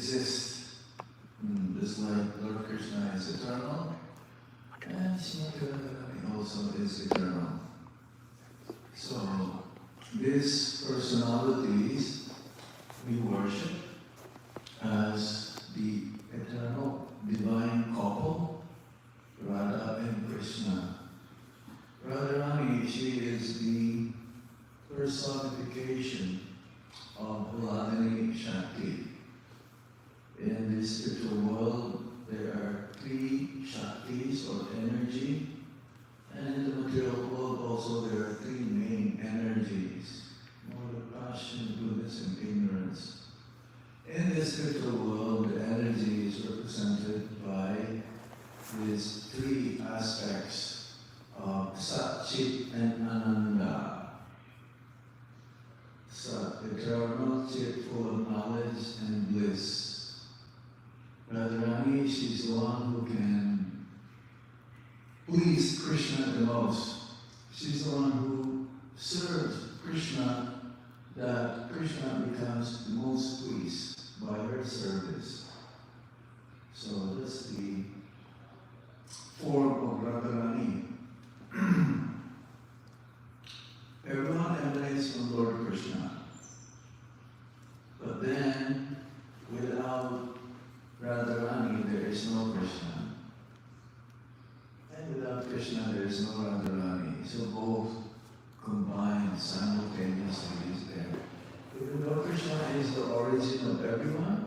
exist. Just like Lord Krishna is eternal, and Srimati Radharani also is eternal. So, these personalities we worship as the eternal divine couple, Radha and Krishna. Radharani, she is the personification of Hladini Shakti. In the spiritual world, there are 3 Shaktis or energy, and in the material world also there are 3 main energies: motive, passion, goodness, and ignorance. In the spiritual world, the energy is represented by these 3 aspects of Sat, Chit, and Ananda. Sat, eternal; Chit, full of knowledge and bliss. Radharani, she's the one who can please Krishna the most. She's the one who serves Krishna, that Krishna becomes the most pleased by her service. So that's the form of Radharani. Everyone emanates from Lord Krishna. But then, without Radharani, there is no Krishna. And without Krishna, there is no Radharani. So both combined simultaneously is there. Even though Krishna is the origin of everyone,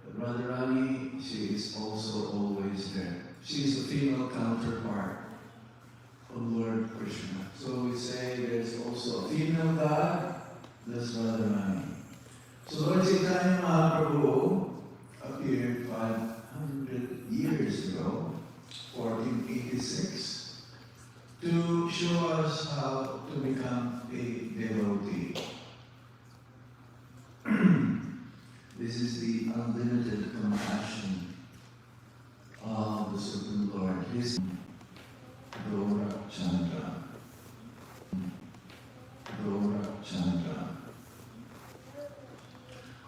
but Radharani, she is also always there. She is the female counterpart of Lord Krishna. So we say there's also a female God, that's Radharani. So Lord Chaitanya Mahaprabhu appeared 500 years ago, 1486, to show us how to become a devotee. This is the unlimited compassion of the Supreme Lord. His Gaura Chandra. Gaura Chandra.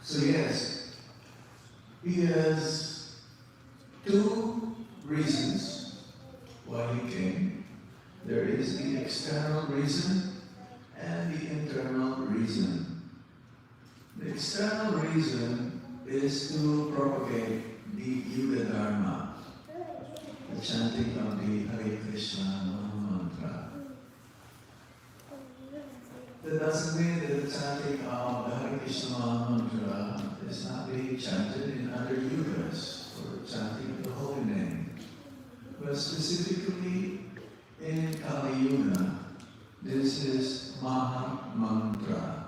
So yes, he has 2 reasons why he came. There is the external reason and the internal reason. The external reason is to propagate the yuga-dharma, the chanting of the Hare Krishna mantra. That doesn't mean that the chanting of the Hare Krishna mantra is not being chanted in other yugas, or chanting of the holy name. But specifically in Kali-yuga, this is Maha Mantra.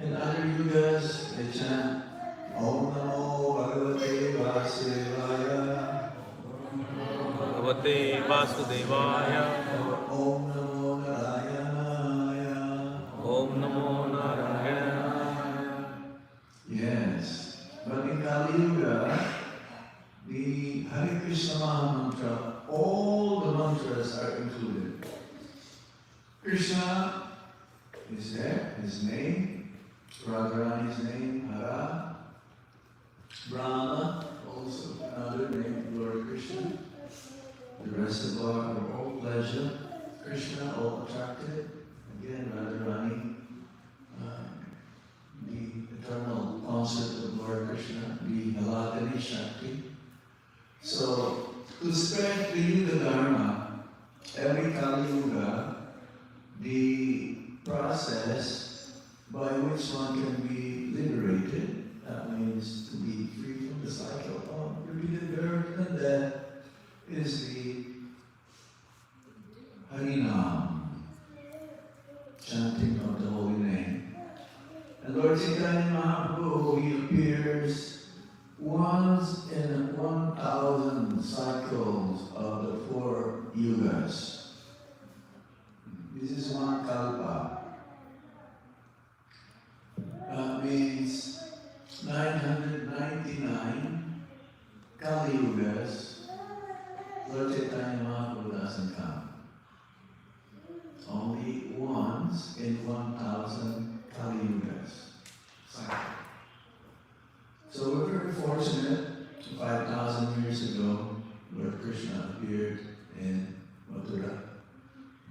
In other yugas, they chant Om Namo Bhagavate Vasudevaya, Bhagavate Vasudevaya, Om Namo Narayanaya, Om Namo Narayanaya. Yes, but in Kali-yuga, the Hare Krishna Maha Mantra, all the mantras are included. Krishna is there, his name, Radharani's name, Hara, Brahma, also another name, Lord Krishna, the reservoir of all pleasure, Krishna, all attracted, again Radharani, the eternal concept of Lord Krishna, the Hladini Shakti. So, to spread the yuga-dharma, every Kali-yuga, the process by which one can be liberated, that means to be free from the cycle of repeated birth and death, is the Harinam, chanting of the holy name. And Lord Chaitanya Mahaprabhu, he appears once in 1,000 cycles of the 4 yugas. This is one kalpa. That means 999 Kali-yugas, Lord Chaitanya Mahaprabhu doesn't come. Only once in 1,000 Kali-yugas. So we're very fortunate. 5,000 years ago, Lord Krishna appeared in Mathura,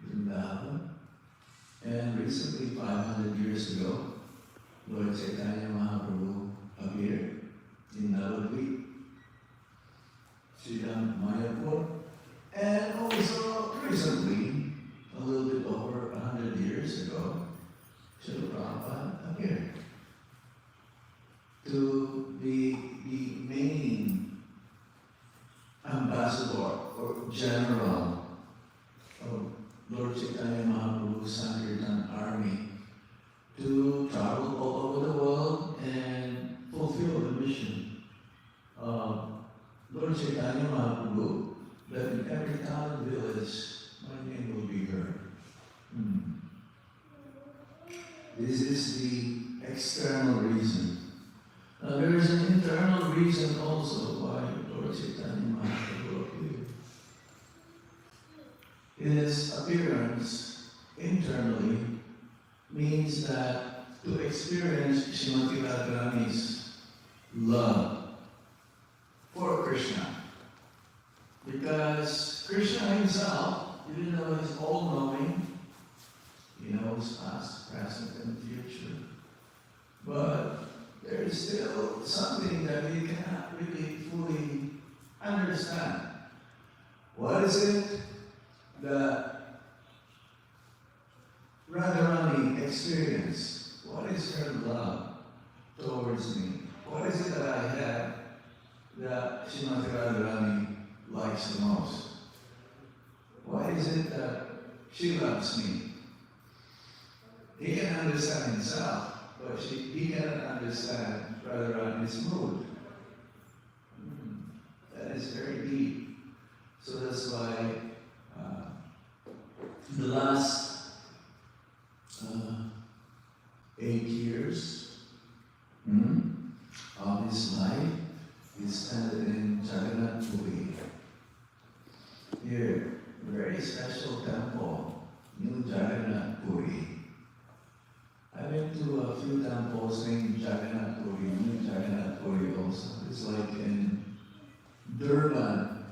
Vrindavan. And recently, 500 years ago, Lord Chaitanya Mahaprabhu appeared in Navadvipa, Sri Mayapur. And also recently, a little bit over 100 years ago, Srila Prabhupada appeared to be the main ambassador or general of Lord Chaitanya Mahaprabhu's sankirtana army to travel all over the world and fulfill the mission of Lord Chaitanya Mahaprabhu, that in every town and village my name will be heard. This is the external reason. Now there is an internal reason also why Lord Chaitanya Mahaprabhu appeared. His appearance internally means that to experience Srimati Radharani's love for Krishna. Because Krishna himself, even though he's all-knowing, he knows past, present, and future, but there is still something that we cannot really fully understand. What is it that Radharani experienced? What is her love towards me? What is it that I have that Srimati Radharani likes the most? Why is it that she loves me? He can understand himself, but he cannot understand Radharani's mood. That is very deep. So that's why the last 8 years of his life is spent in Jagannath Puri. Here, a very special temple, New Jagannath Puri. I went to a few temples named Jagannath Puri, New Jagannath Puri also. It's like in Durban,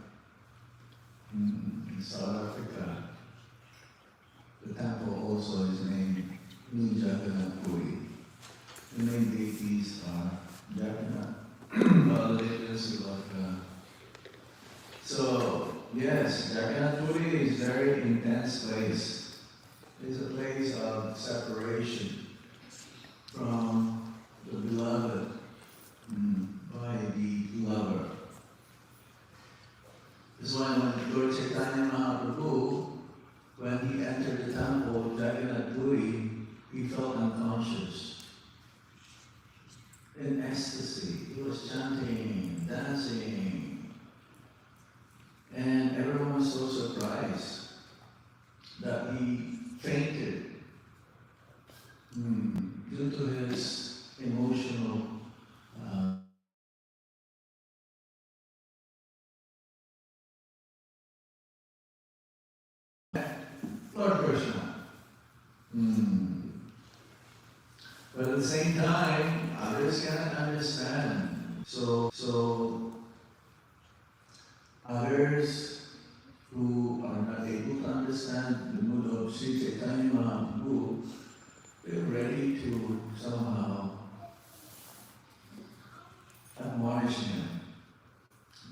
in South Africa. The temple also is named New Jagannath Puri. The main deities are Jagannath, Baladev, Subhadra. So, yes, Jagannath Puri is a very intense place. It's a place of separation from the beloved by the lover. This is why when Lord Chaitanya Mahaprabhu, when he entered the temple of Jagannath Puri, he felt unconscious. In ecstasy, he was chanting, dancing, and everyone was so surprised that he fainted due to his emotional Lord Krishna. But at the same time, others cannot understand. So others who are not able to understand the mood of Sri Chaitanya Mahaprabhu, they're ready to somehow admonish him.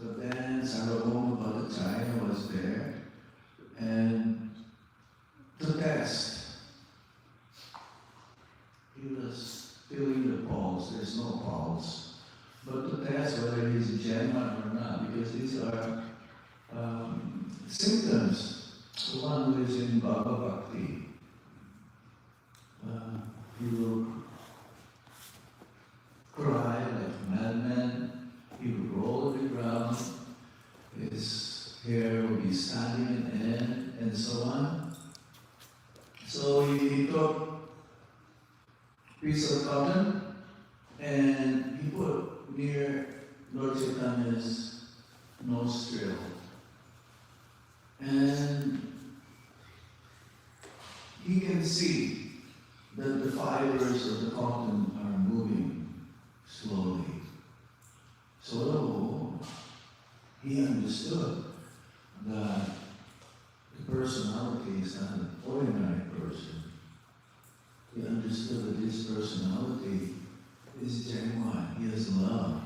But then Sarvabhauma Bhattacharya was there, and to test, he was feeling the pulse. There's no pulse. But to test whether he's genuine or not, because these are symptoms. The one who is in Bhava Bhakti, he will cry like a madman, he will roll on the ground, his hair will be standing in the end, and so on. So he took a piece of cotton and he put near Lord Chaitanya's nostril. And he can see that the fibers of the cotton are moving slowly. he understood that the personality is not an ordinary person. He understood that this personality is genuine. He has love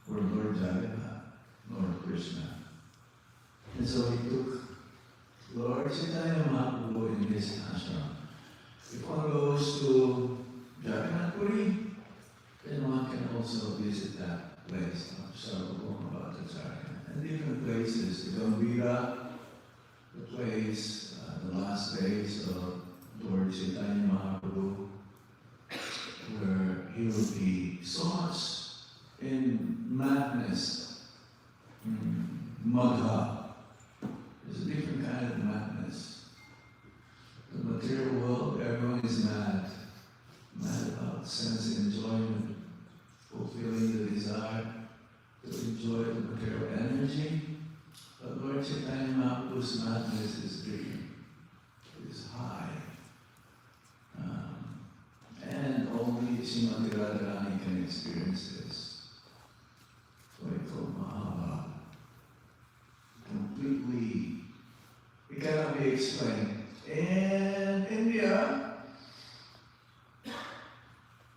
for Lord Jagannath, Lord Krishna. And so he took Lord Chaitanya Mahaprabhu in his ashram. If one goes to Jagannath Puri, then one can also visit that place of Sarvabhauma Bhattacharya. And different places, the Gambhira, the place, the last days of Lord Chaitanya Mahaprabhu, where he will be so much in madness, madha. There's a different kind of madness. The material world, everyone is mad. Mad about sense enjoyment, fulfilling the desire to enjoy the material energy. But Lord Chaitanya Mahaprabhu's madness is big, is high. And only Srimati Radharani can experience this. So he called Mahabharata. Completely, it cannot be explained. In India,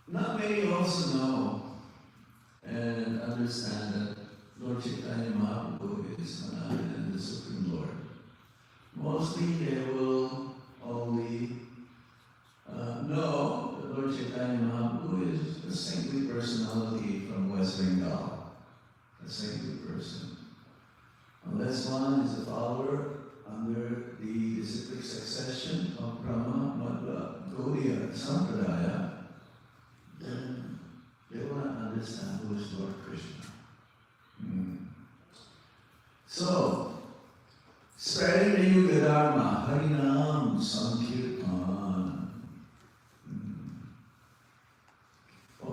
not many also know and understand that Lord Chaitanya Mahaprabhu is Mananda and the Supreme Lord. Mostly they will only know that Lord Chaitanya Mahaprabhu is a saintly personality from West Bengal, a saintly person. Unless one is a follower under the disciplic succession of Brahma, Madhva, Gaudiya, Sampradaya, then they will not understand who is Lord Krishna. So, spreading the yuga-dharma, Harinam Sankirtana.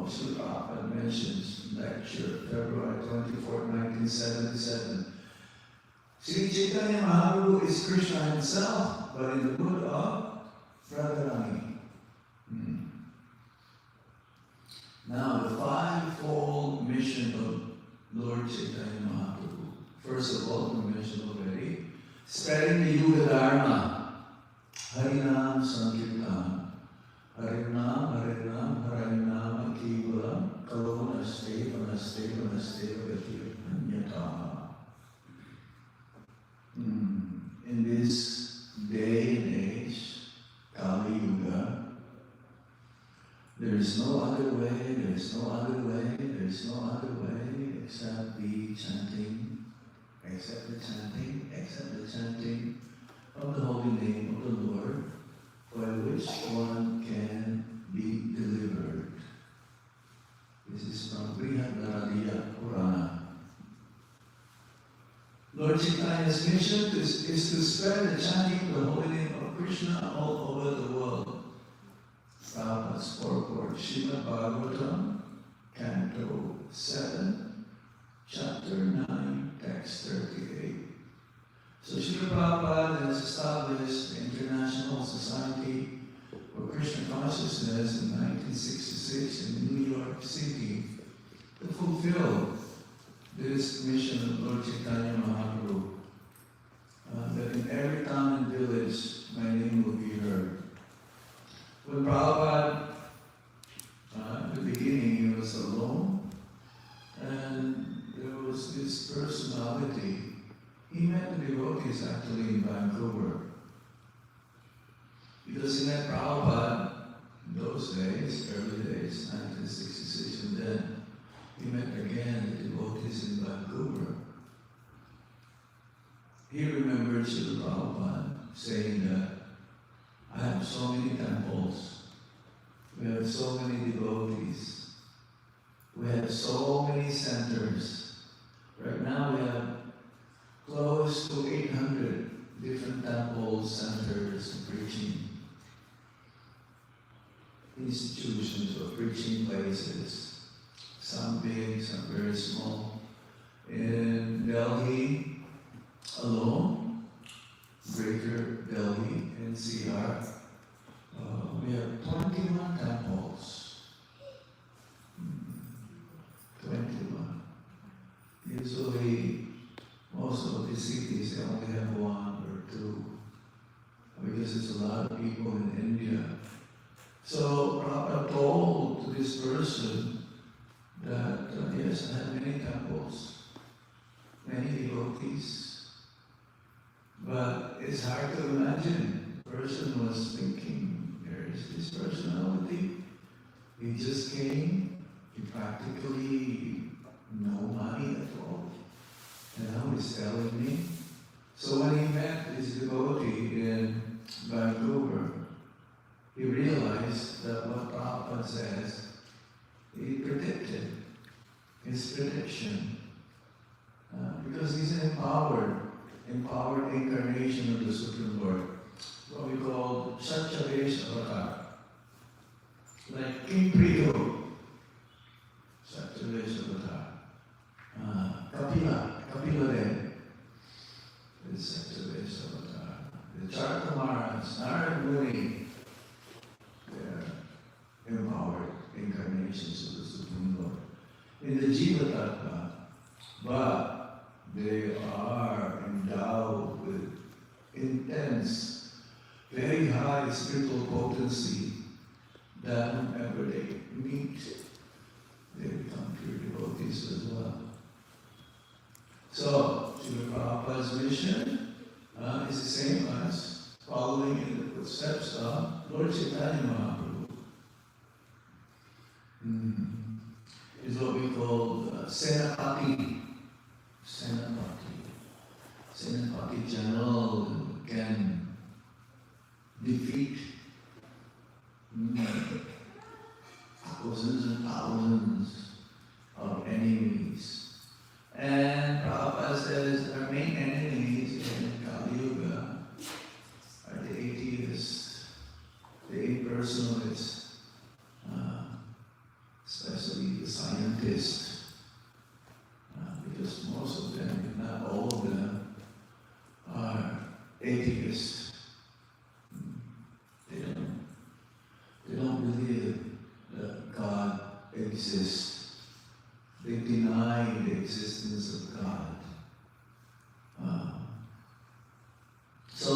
Sri Prabhupada mentions lecture February 24, 1977. Sri Chaitanya Mahaprabhu is Krishna himself, but in the mood of Radharani. Now, the fivefold mission of Lord Chaitanya Mahaprabhu. First of all, we mentioned already, spreading the yuga-dharma, Harinam Sankirtana. Harinam, Harinam, Harinam, Akivalam, Kalonaste, Vanaste, Vanaste, Vanaste, Anyata. In this day and age, Kali-yuga, there is no other way, there is no other way, there is no other way except the chanting, except the chanting of the holy name of the Lord, by which one can be delivered. This is from Brihad Purana. Lord Chaitanya's mission is to spread the chanting of the holy name of Krishna all over the world. Prabhupada's purport, Srimad Bhagavatam, Canto 7, Chapter 9, Text 38. So Srila Prabhupada has established the International Society for Krishna Consciousness in 1966 in New York City to fulfill this mission of Lord Chaitanya Mahaprabhu, that in every town and village my name will be heard. When Prabhupada, at the beginning, he was alone, and there was this personality. He met the devotees actually in Vancouver. Because he met Prabhupada in those days, early days, 1966, and then he met again the devotees in Vancouver. He remembered Srila Prabhupada saying that, I have so many temples, we have so many devotees, we have so many centers. Right now we have close to 800 different temples, centers, preaching institutions or preaching places. Some big, some very small. In Delhi alone, Greater Delhi, NCR, we have 21 temples. 21. Usually, temples, many devotees. But it's hard to imagine. The person was thinking, there is this personality. He just came, he practically no money at all. And now he's telling me. So when he met his devotee in Vancouver, he realized that what Prabhupada says, he predicted his prediction. Because he's an empowered incarnation of the Supreme Lord. What we call Satyavesh Avatar. Like King Priyo, Satyavesh Avatar. Kapila Dev is Satyavesh Avatar. The Charaka Maharaj, Narada Muni, they are empowered incarnations of the Supreme Lord. In the Jiva-tattva, but they are endowed with intense, very high spiritual potency that whenever they meet, they become pure devotees as well. So, Srila Prabhupada's mission is the same as following in the footsteps of Lord Chaitanya Mahaprabhu. Is what we call Senapati. Senapati general can defeat thousands and thousands of enemies. And Prabhupada says our main enemies in Kali-yuga are the atheists, the impersonalists, especially the scientists, because most of them, if not all of them, are atheists. They don't believe that God exists. They deny the existence of God. So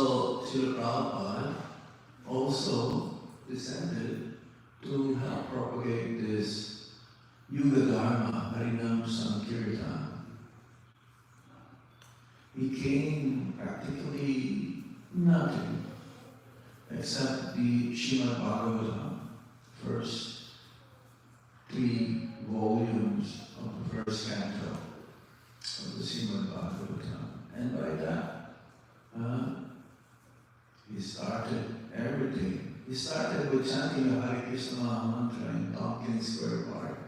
Srila Prabhupada also descended to help propagate this yuga-dharma, renounced sankirtana. He came practically nothing except the Srimad Bhagavatam, first 3 volumes of the first canto of the Srimad Bhagavatam. And by that, he started everything. He started with chanting the Hare Krishna mantra in Tompkins Square Park.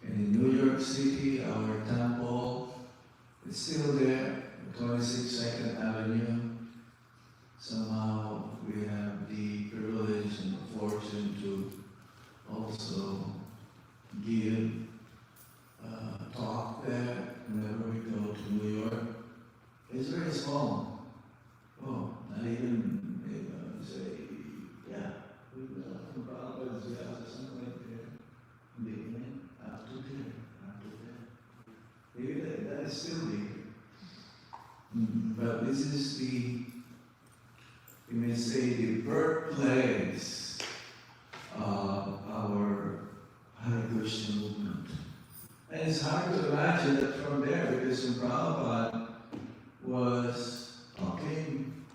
And in New York City, our temple is still there, 26 2nd Avenue. Somehow we have the privilege and the fortune to also give talk there whenever we go to New York. It's very small. Oh, not even say, yeah, we will from Prabhupada's house or something like that. In the evening, after dinner. Maybe that is still big. But this is the, you may say, the birthplace of our Hare Krishna movement. And it's hard to imagine that from there, because when Prabhupada was talking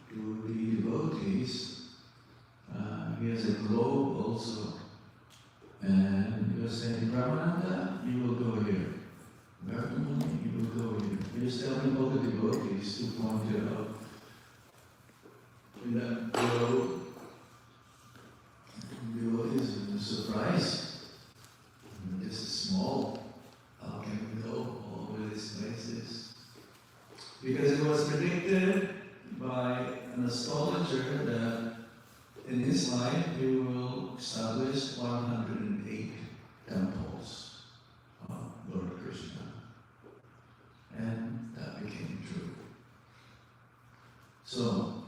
to the devotees, he has a globe also, and he was saying, Brahmananda, you will go here. Bhakti, you will go here. He was telling all the devotees to point it out. In that globe, devotees were surprised. This is small. How can we go all over these places? Because it was predicted by an astrologer that in his life he will establish 108 temples of Lord Krishna. And that became true. So,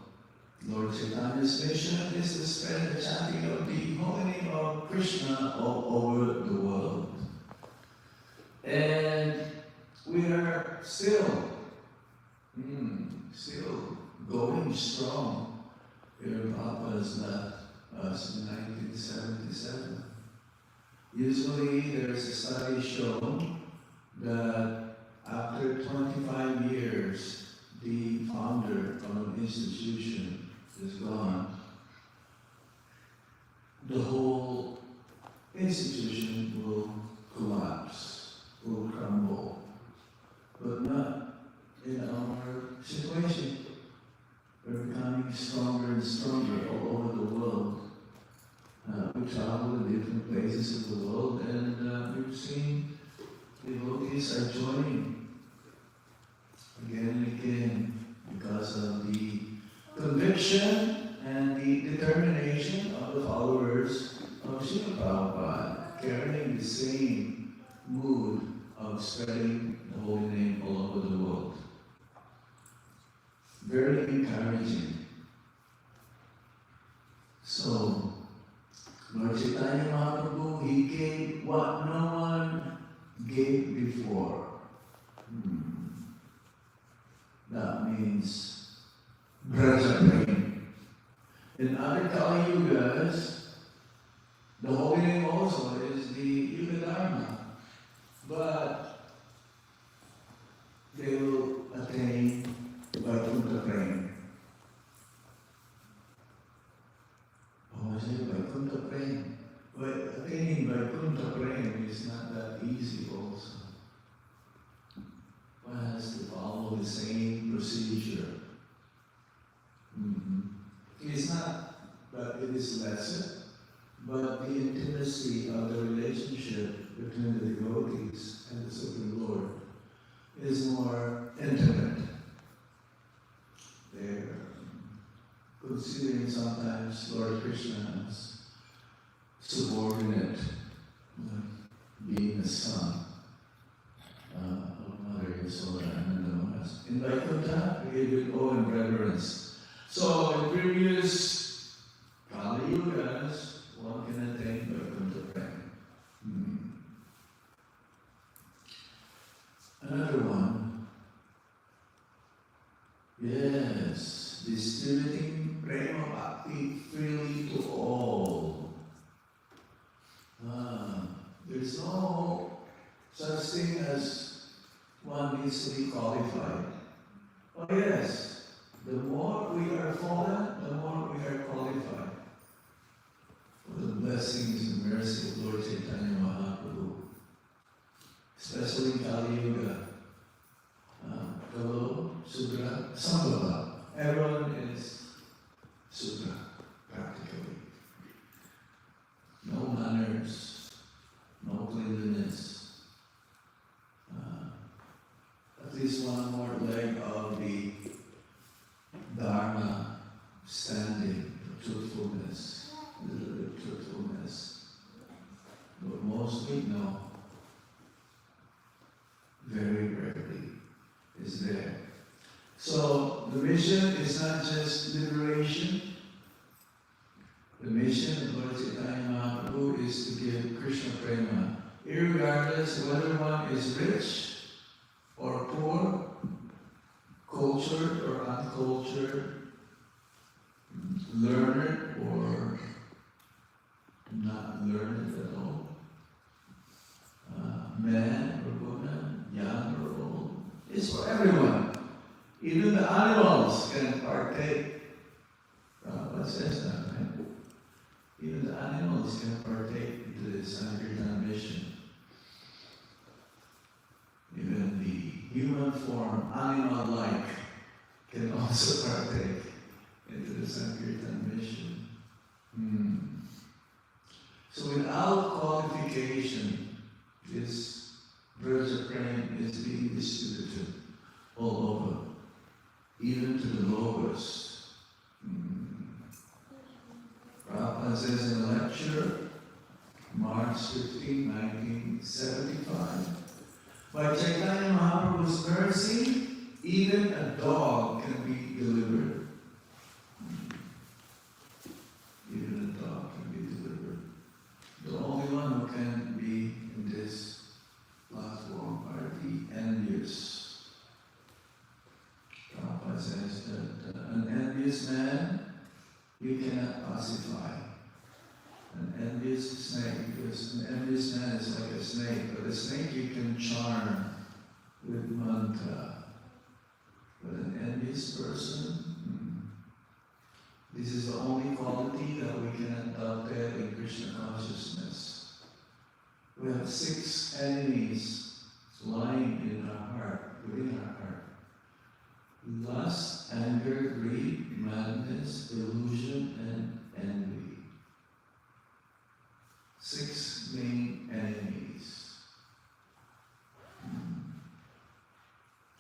Lord Chaitanya's mission is to spread the chanting of the holy name of Krishna all over the world. And we are still going strong. Here Prabhupada has left us in 1977. Usually there's a study shown that after 25 years, the founder of an institution is gone, the whole institution will collapse, will crumble. But not in our situation. We're becoming stronger and stronger all over the world. We travel in different places of the world, and we've seen devotees are joining again and again because of the conviction and the determination of the followers of Srila Prabhupada, carrying the same mood of spreading the holy name all over the world. Very encouraging. So, Lord Chaitanya Mahaprabhu, he gave what no one gave before. That means Braja Prem. In other Kali-yugas, the holy name also is the yuga-dharma. But they will attain Vaikuntha Prem. Oh, is it Vaikuntha Prem? But attaining Vaikuntha Prem is not that easy also. One has to follow the same procedure. It's not that it is lesser, but the intimacy of the relationship between the devotees and the Supreme Lord is more intimate. They're considering sometimes Lord Krishna as subordinate, being a son of Mother Yasoda and Maharaj. In Vaikuntha, we give it awe and reverence. So in previous Kali-yugas, one can attain Vaikuntha Prem. Another one. Yes, distributing prema bhakti freely to all. There's no such thing as one needs to be qualified. Oh yes, the more we are fallen, the more we are qualified for the blessings and mercy of Lord Chaitanya Mahaprabhu, especially in Kali-yuga. Kalo, Sudra, Sambhava. Everyone is Sudra, practically. No manners, no cleanliness. At least one more leg of the Dharma standing, truthfulness, a little bit of truthfulness. But mostly, no. Very rarely is there. So the mission is not just liberation. The mission of Lord Chaitanya Mahaprabhu is to give Krishna prema, irregardless whether one is rich or poor, cultured or uncultured, learned or not learned at all, man or woman, young or old. It's for everyone. Even the animals can partake. Prabhupada says that, right? Even the animals can partake into the sankirtana mission. Even the human form, animal-like, can also partake into the sankirtana mission. So without qualification, this Braja Prem is being distributed all over, even to the lowest. Prabhupada says in a lecture, March 15, 1975, by Chaitanya Mahaprabhu's mercy, even a dog can be delivered. Even a dog can be delivered. The only one who can be in this platform are the envious. Prabhupada says that an envious man you cannot pacify. An envious snake, because An envious man is like a snake, but a snake you can charm with mantra. But an envious person, this is the only quality that we can dovetail in Krishna consciousness. We have 6 enemies lying in our heart, within our heart. Lust, anger, greed, madness, illusion, and envy. 6 main enemies.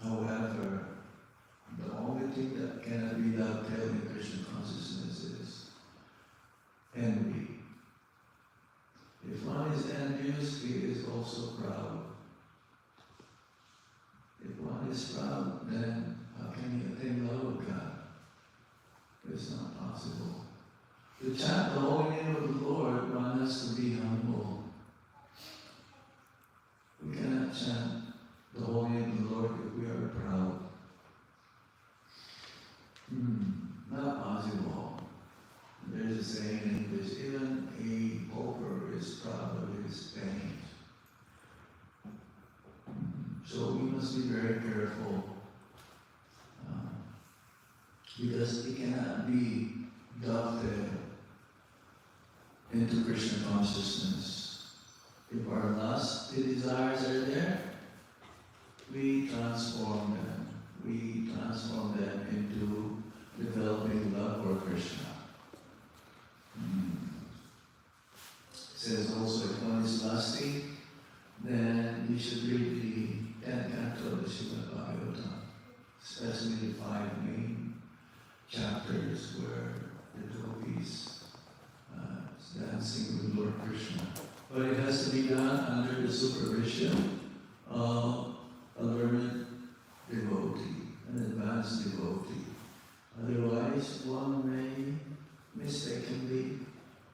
However, the only thing that cannot be dovetailed in Krishna consciousness is envy. If one is envious, he is also proud. If one is proud, then how can he attain love of God? It's not possible. To chant the holy name of the Lord, one has to be humble. We cannot chant the holy name of the Lord if we are proud. Not possible. There's a saying in English, even a pauper is proud of his pain. So we must be very careful. Because it cannot be dovetailed into Krishna consciousness. If our lust, the desires are there, we transform them. We transform them into developing love for Krishna. It says also, if one is lusty, then you should read the 10th canto of the Srimad Bhagavatam, especially the 5 main chapters where the devotees dancing with Lord Krishna. But it has to be done under the supervision of a learned devotee, an advanced devotee. Otherwise, one may mistakenly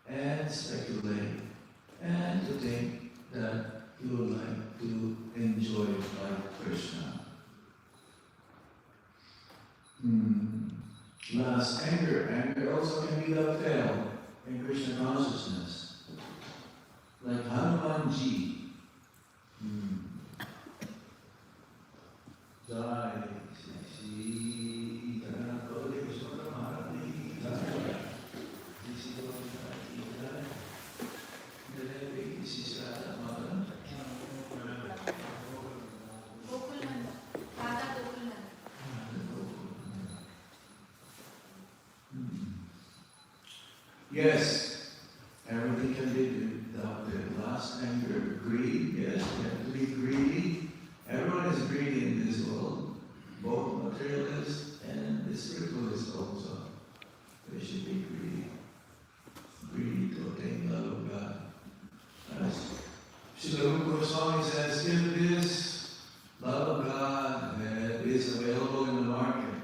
and speculate and to think that you would like to enjoy like Krishna. Last, anger. Anger also can be dovetailed in Krishna consciousness. Like Hanumanji. Jai Shri Jagannath Puri Maharaj. Yes, everything can be adopted. Lust, anger, greed. Yes, we have to be greedy. Everyone is greedy in this world, both materialists and the spiritualists also. They should be greedy. Greedy to attain love of God. As Srila Rupa Goswami says, if this love of God is available in the market,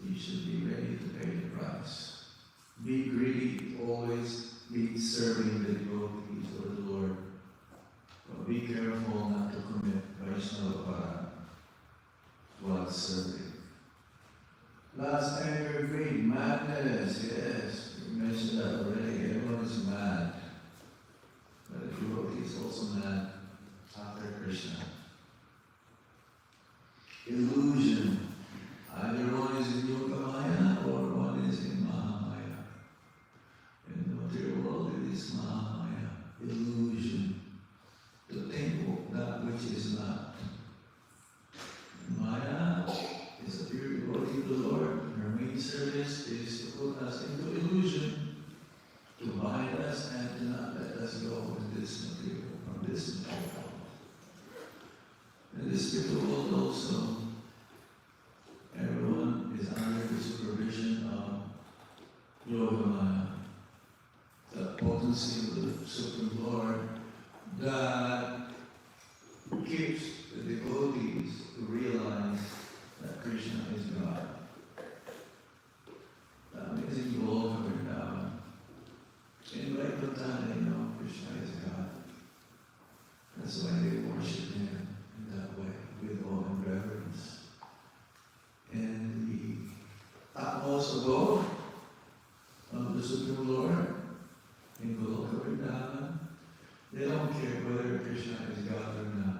you should be ready to pay the price. Be greedy, always be serving the devotees of the Lord. But be careful not to commit Vaishnava para while serving. Last, anger, greed, madness, yes. We mentioned that already. Everyone is mad. But the devotee is also mad after Krishna. Illusion. Either one is in yuga-maya or one is in mahamaya. In the material world, it is mahamaya, illusion. To think that which is not. Maya is a pure devotee of the Lord. Her main service is to put us into illusion, to bind us and to not let us go in this material, from this material world. In this spiritual world also, everyone is under the supervision of yoga-maya, the potency of the Supreme Lord that keeps the devotees to realize that Krishna is God. The amazing Lord of Vrindavan. In Vaikuntha, they know Krishna is God. That's why they worship Him in that way, with awe and reverence. And the utmost abode of the Supreme Lord in Goloka Vrindavan, They don't care whether Krishna is God or not.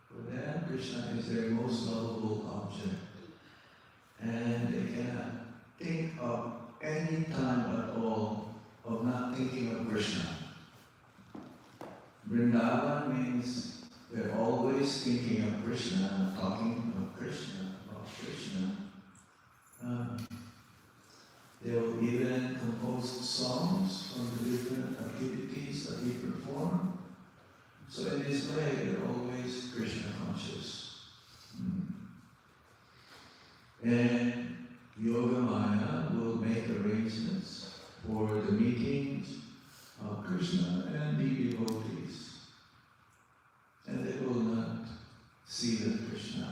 For them, Krishna is their most lovable object. And they cannot think of any time at all of not thinking of Krishna. Vrindavan means they're always thinking of Krishna, talking of Krishna, about Krishna. They will even compose songs from the different activities that he performed. So in this way, they're always Krishna conscious. And Yoga Maya will make arrangements for the meetings of Krishna and the devotees. And they will not see that Krishna.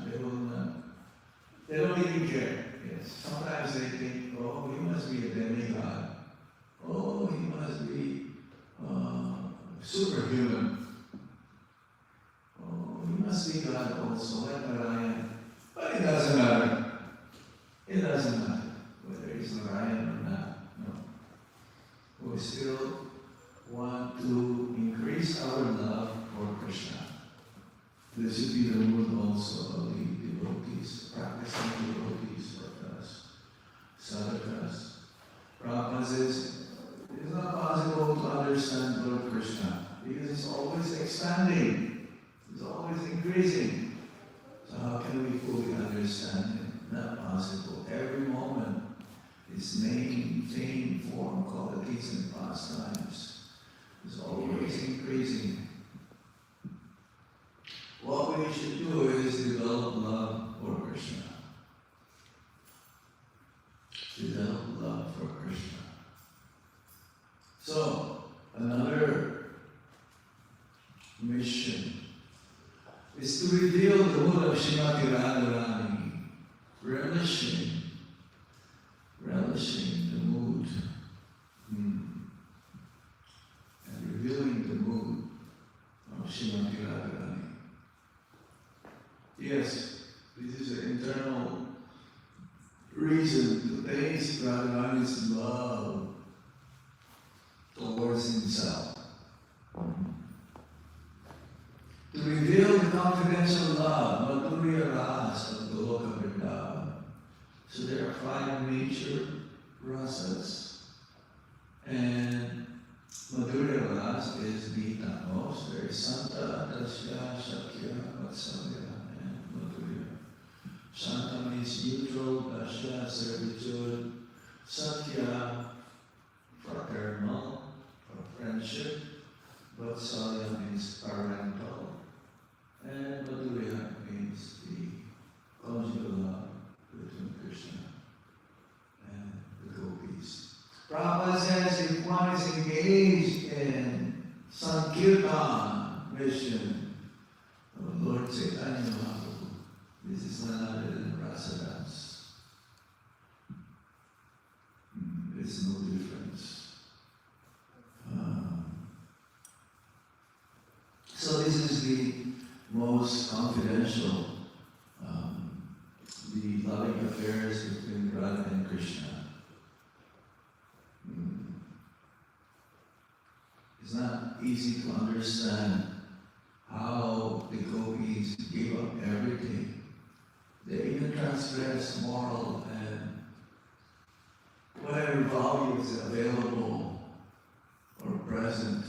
They don't even care. Yes. Sometimes they think, oh, he must be a demigod. Oh, he must be superhuman. Oh, he must be God also, like Narayan. But it doesn't matter. It doesn't matter whether he's Narayan or not. No. We still want to increase our love for Krishna. This should be the mood also of the devotees, practicing devotees like us, sadhakas. Prabhupada says, it's not possible to understand Lord Krishna because it's always expanding, it's always increasing. So how can we fully understand him? Not possible. Every moment, his name, fame, form, qualities, and pastimes is always increasing. What we should do is develop love for Krishna. Develop love for Krishna. So, another mission is to reveal the mood of Srimati Radharani, relishing the mood, and revealing the mood of Srimati Radharani. Yes, this is an internal reason to taste Radharani's love towards himself. To reveal the confidential love, Madhurya Ras of the Loka Vrindavan. So there are 5 major rasas, and Madhurya Ras is the utmost. There is Santa, Dasya, Shakya, Vatsalya, and Madhurya. Santa means neutral, Dasya, servitude, Sakya, fraternal, or friendship, Vatsalya means parental, and Madhurya means the conjugal love between Krishna and the gopis. Prabhupada says if one is engaged in sankirtana mission of Lord Chaitanya Mahaprabhu, this is none other than rasa dance. There's no difference. So this is the most confidential, the loving affairs between Radha and Krishna. It's not easy to understand how the gopis give up everything. They even transgress moral and whatever value is available or present.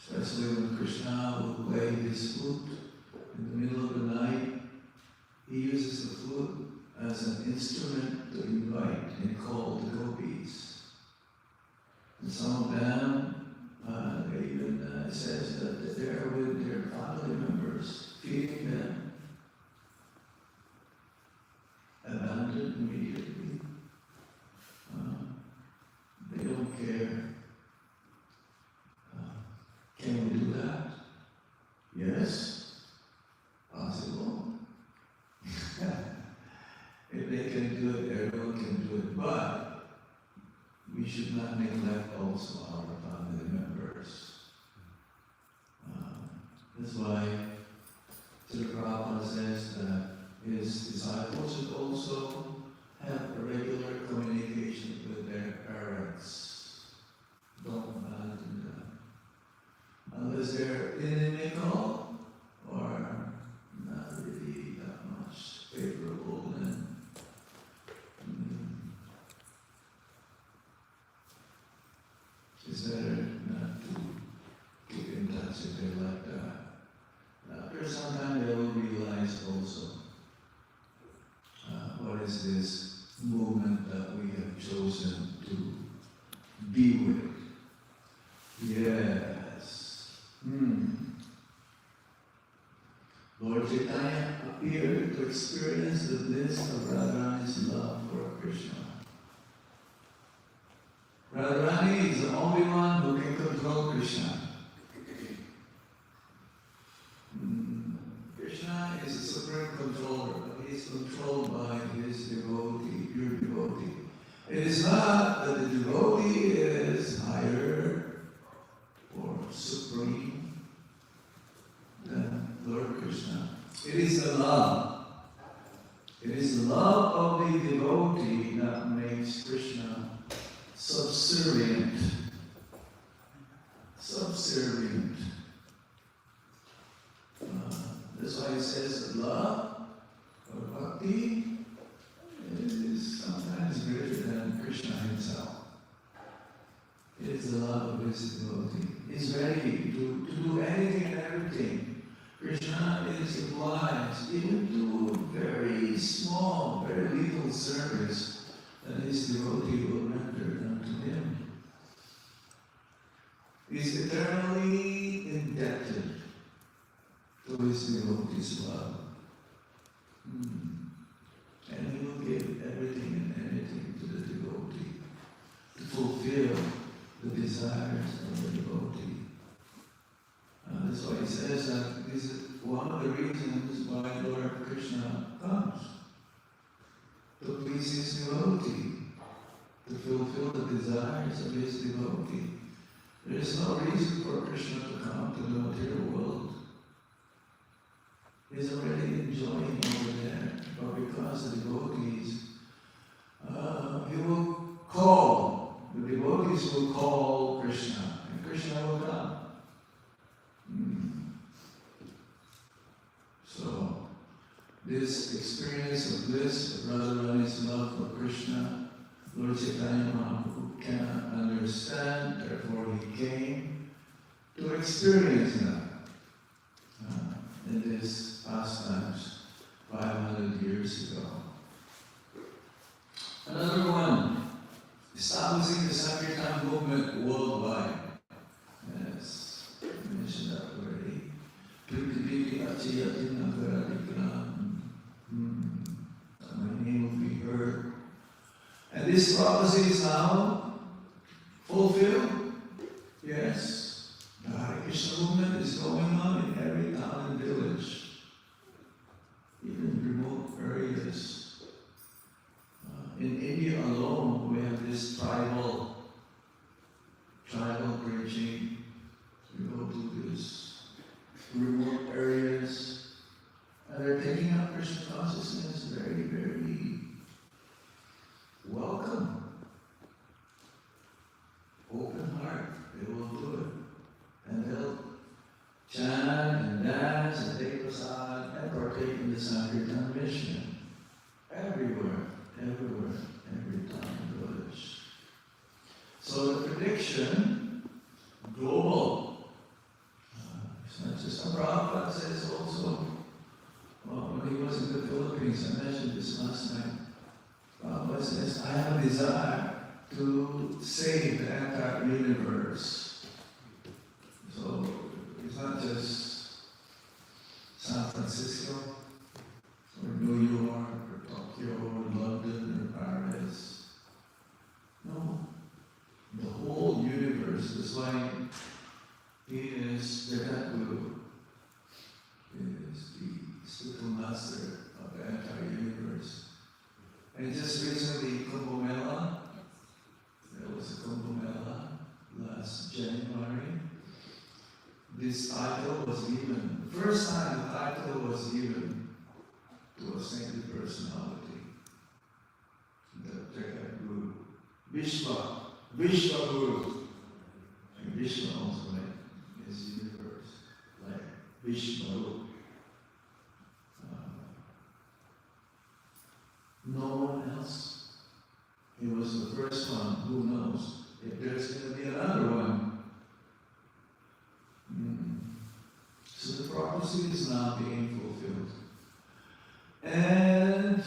Especially when Krishna will play his flute in the middle of the night, he uses the flute as an instrument to invite and call the gopis. And some of them, they even says that they're with their family members, feeding them, abandoned immediately. They don't care. Can we do that? Yes, possible. If they can do it, everyone can do it. But we should not neglect also our family members. That's why Sri Prabhupada says that his disciples should also have a regular communication with their parents. Don't abandon them. Was there inimical or not really that much favorable? And it's better not to keep in touch with it like that. After some time they will realize also what is this movement that we have chosen to be with. Yes. Lord Chaitanya appeared to experience the bliss of Radharani's love for Krishna. Radharani is the only one who can control Krishna. Krishna is the supreme controller, but he is controlled by his devotee, pure devotee. It is not that the devotee is higher or supreme than Lord Krishna. It is the love. It is the love of the devotee that makes Krishna subservient. Subservient. That's why it says that love or bhakti is sometimes greater than Krishna himself. It is the love of his devotee. He's ready to do anything and everything. Krishna is obliged even to very small, very little service that his devotee will render unto him. He's eternally indebted to his devotee's love. And he will give everything and anything to the devotee to fulfill the desires of the devotee. That's why he says that this is one of the reasons why Lord Krishna comes. To please his devotee, to fulfill the desires of his devotee. There is no reason for Krishna to come to the material world. He's already enjoying over there, but because the devotees, he will call, the devotees will call Krishna, and Krishna will come. So, this experience of bliss, of Radharani's love for Krishna, Lord Chaitanya Mahaprabhu cannot understand, therefore he came to experience that in this pastimes 500 years ago. Another one, establishing the sankirtana movement worldwide. Yes, I mentioned that already. My name will be heard. And this prophecy is now fulfilled. Yes. The Hare Krishna movement is going on in every town and village, even remote areas. In India alone, we have this tribal preaching. We go to these remote areas, and they're taking up Krishna consciousness very, very welcome. Open heart, they will do it. And they'll chant and dance and take prasad and partake in the sankirtana mission. Everywhere, every town and village. So the prediction, global. It's not just a Prabhupada says also, when he was in the Philippines, I mentioned this last night. Prabhupada says, I have a desire to save the entire universe. So it's not just San Francisco, or New York, or Tokyo, or London, or Paris. No, the whole universe is like he is the head guru, is the spiritual master of the entire universe. And just recently, Kumbh Mela, there was a Kumbh Mela last January. This title was given, the first time the title was given to a saintly personality, the Jagannath Puri, Vishwa Guru. And Vishwa also, right, is universe. Vishnu. No one else. He was the first one. Who knows if there's going to be another one? So the prophecy is now being fulfilled. And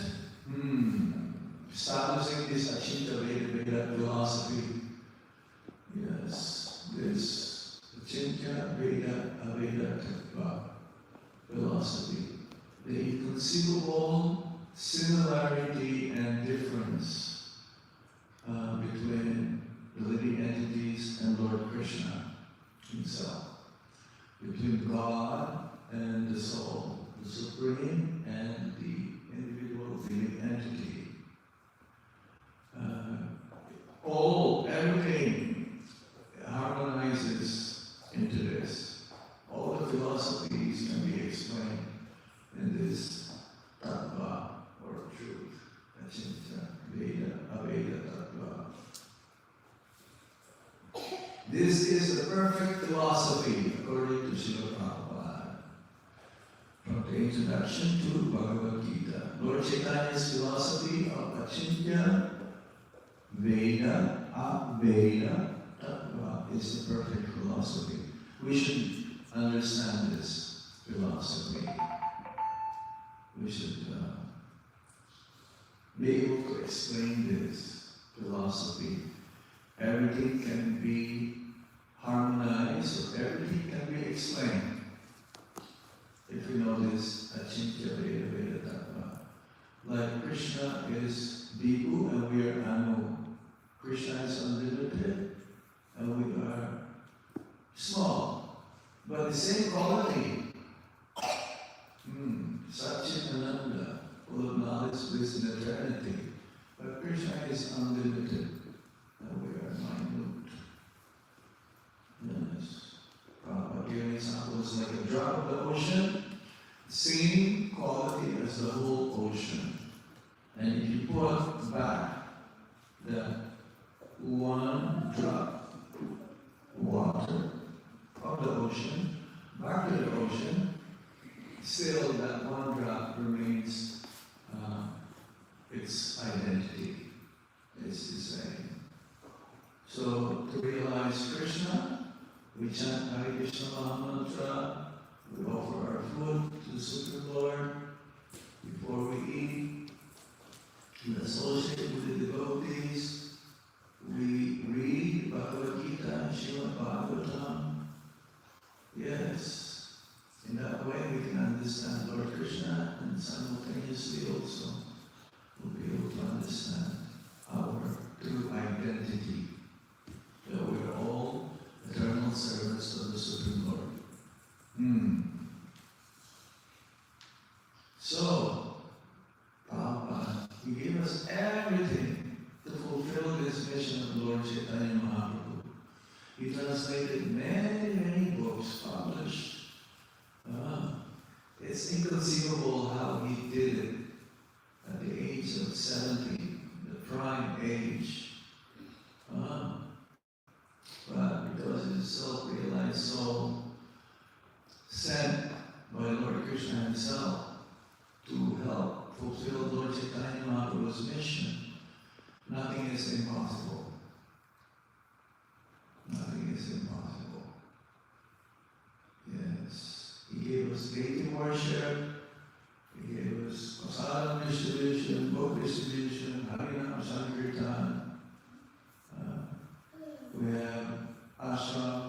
establishing this Achinta Veda philosophy. Yes, this Achinta Veda Aveda Tattva philosophy. The inconceivable similarity and difference between the living entities and Lord Krishna himself. Between God and the soul, the supreme and the individual living entity. Everything harmonizes into this. All the philosophies can be explained in this tattva or truth. Achinta, Veda, Aveda tattva. This is the perfect philosophy according to Srila Prabhupada. From the introduction to Bhagavad Gita, Lord Chaitanya's philosophy of Achinta, Veda, Aveda tattva is the perfect philosophy. We should understand this philosophy. We should be able to explain this philosophy. Everything can be harmonized, so everything can be explained. If we know this Achinta Veda Veda tattva. Like Krishna is Deepu and we are Anu. Krishna is unlimited and we are small, but the same quality. Satchitananda, full of knowledge, wisdom, and eternity. But Krishna is unlimited and we are minute. Yes. Prabhupada gave an example, it's like a drop of the ocean, same quality as the whole ocean. And if you put back the one drop water of the ocean back to the ocean, still that one drop remains its identity. It's the same. So to realize Krishna, we chant Hare Krishna Mahamantra, we offer our food to the Supreme Lord before we eat, we associate with the devotees, we read Bhagavad Gita and Srimad Bhagavatam. Yes, in that way we can understand Lord Krishna and simultaneously also we'll be able to understand our true identity, that we are all eternal servants of the Supreme Lord. So, Prabhupada, he gave us everything to fulfill this mission of Lord Chaitanya Mahaprabhu. He translated many, many books, published. It's inconceivable how he did it at the age of 70, the prime age. But because his self-realized soul, sent by Lord Krishna himself to help fulfill Lord Chaitanya Mahaprabhu's mission, nothing is impossible. Nothing is impossible. Yes. He gave us deity worship, he gave us prasadam distribution, book distribution, Harinam Sankirtana. We have ashram,